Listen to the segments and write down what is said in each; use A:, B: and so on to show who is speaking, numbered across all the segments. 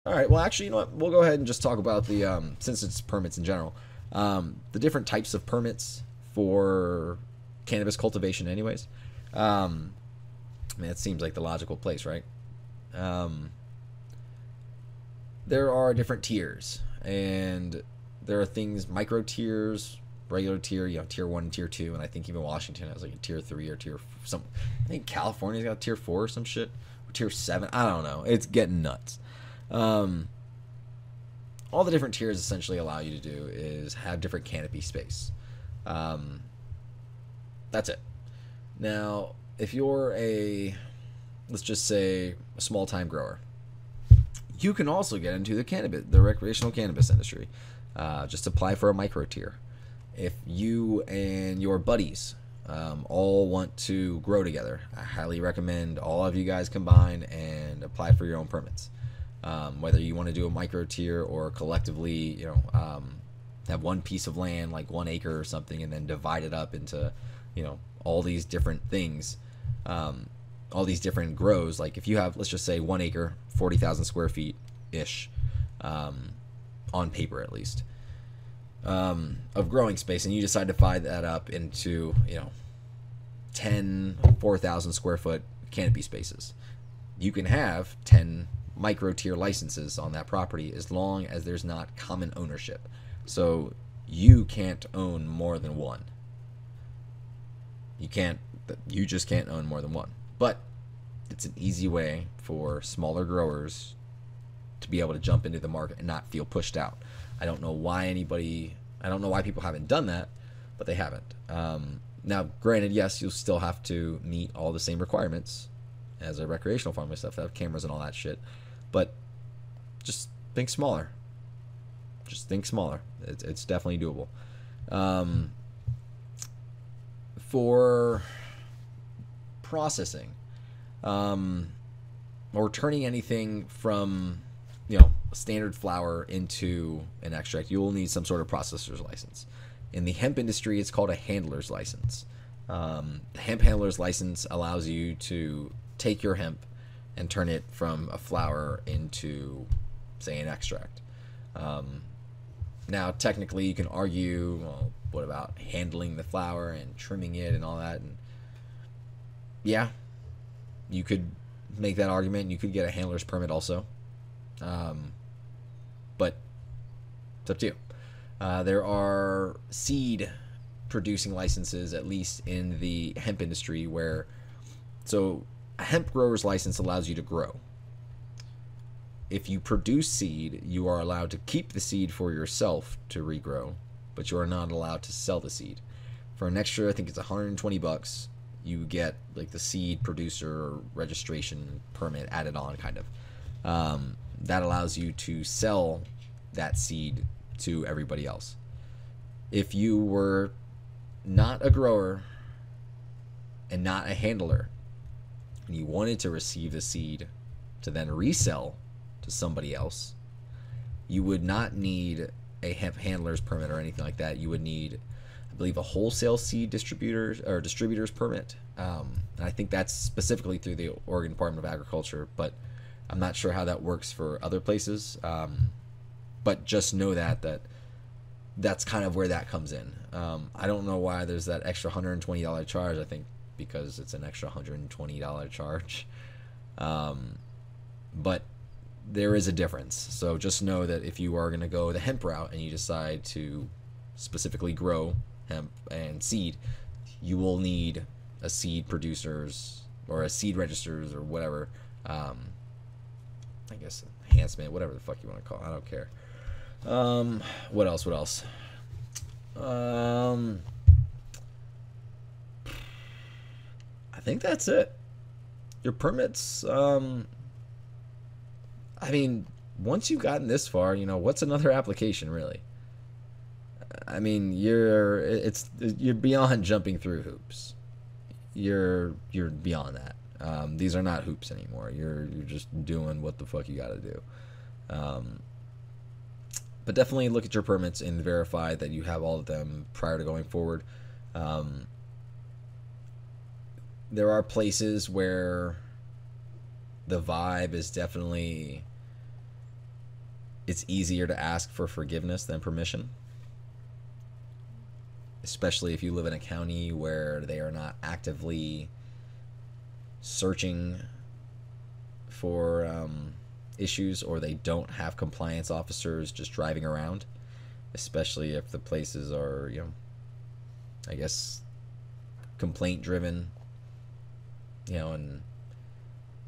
A: All right. Well, actually, you know what? We'll go ahead and just talk about the since it's permits in general, the different types of permits for cannabis cultivation. Anyways, I mean, it seems like the logical place, right? Um, there are different tiers, and there are things micro tiers, regular tier, tier one, tier two, and I think even Washington has like a tier three or tier some. I think California's got a tier four or some shit, or tier seven. I don't know. It's getting nuts. Um, all the different tiers essentially allow you to do is have different canopy space. Um, that's it. Now, if you're let's just say, a small time grower, you can also get into the recreational cannabis industry. Just apply for a micro tier. If you and your buddies all want to grow together, I highly recommend all of you guys combine and apply for your own permits. Whether you want to do a micro tier or collectively, have one piece of land, like 1 acre or something, and then divide it up into, all these different things, all these different grows. Like if you have, let's just say 1 acre, 40,000 square feet ish, on paper at least, of growing space, and you decide to divide that up into, 10 4,000 square foot canopy spaces. You can have 10 micro tier licenses on that property as long as there's not common ownership. So you can't own more than one. You just can't own more than one. But it's an easy way for smaller growers to be able to jump into the market and not feel pushed out. I don't know why people haven't done that, but they haven't. Now, granted, yes, you'll still have to meet all the same requirements as a recreational farm and stuff, to have cameras and all that shit. But just think smaller. It's definitely doable. For processing, or turning anything from, standard flower into an extract, you will need some sort of processor's license. In the hemp industry, it's called a handler's license. The hemp handler's license allows you to take your hemp and turn it from a flower into, say, an extract. Now, technically, you can argue, well, what about handling the flower and trimming it and all that? And yeah, you could make that argument. You could get a handler's permit also. But it's up to you. There are seed producing licenses, at least in the hemp industry, so a hemp grower's license allows you to grow. If you produce seed, you are allowed to keep the seed for yourself to regrow, but you are not allowed to sell the seed. For an extra, I think it's $120, you get like the seed producer registration permit added on, kind of. That allows you to sell that seed to everybody else. If you were not a grower and not a handler, and you wanted to receive the seed to then resell to somebody else, you would not need a hemp handler's permit or anything like that. You would need, I believe, a wholesale seed distributor's permit. And I think that's specifically through the Oregon Department of Agriculture, but I'm not sure how that works for other places. But just know that's kind of where that comes in. I don't know why there's that extra $120 charge. I think because it's an extra $120 charge. But there is a difference. So just know that if you are going to go the hemp route and you decide to specifically grow hemp and seed, you will need a seed producers or a seed registers or whatever. I guess enhancement, whatever the fuck you want to call it. I don't care. What else? I think that's it. Your permits, I mean, once you've gotten this far, what's another application really? I mean, you're beyond jumping through hoops. You're beyond that. These are not hoops anymore. You're just doing what the fuck you got to do. But definitely look at your permits and verify that you have all of them prior to going forward. There are places where the vibe is definitely it's easier to ask for forgiveness than permission, especially if you live in a county where they are not actively searching for issues, or they don't have compliance officers just driving around, especially if the places are, I guess, complaint driven, and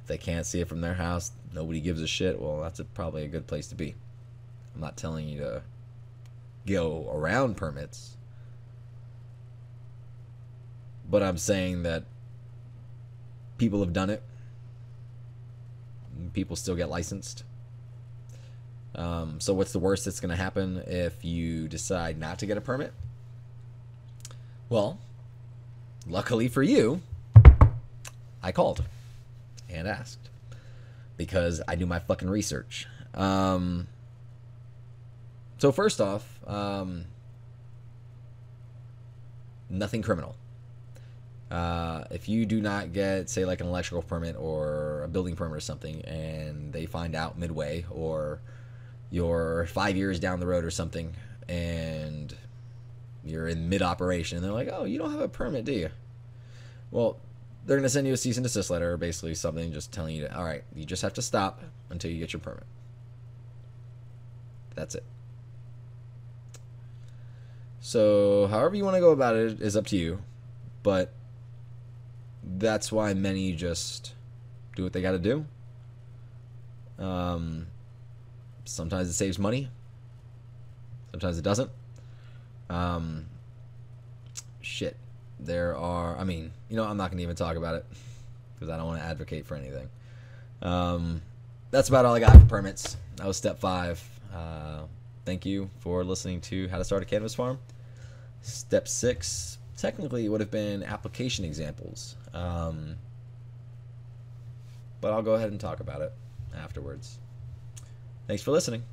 A: if they can't see it from their house, nobody gives a shit. Well, that's probably a good place to be. I'm not telling you to go around permits, but I'm saying that people have done it. People still get licensed. So what's the worst that's going to happen if you decide not to get a permit? Well, luckily for you, I called and asked, because I do my fucking research. So first off, nothing criminal. If you do not get, say, like an electrical permit or a building permit or something, and they find out midway, or you're 5 years down the road or something, and you're in mid-operation, and they're like, oh, you don't have a permit, do you? Well, they're going to send you a cease and desist letter, or basically something just telling you, all right, you just have to stop until you get your permit. That's it. So however you want to go about it is up to you, but that's why many just do what they got to do. Sometimes it saves money. Sometimes it doesn't. Shit. There are, I'm not going to even talk about it because I don't want to advocate for anything. That's about all I got for permits. That was step 5. Thank you for listening to How to Start a Cannabis Farm. Step 6 technically would have been application examples. But I'll go ahead and talk about it afterwards. Thanks for listening.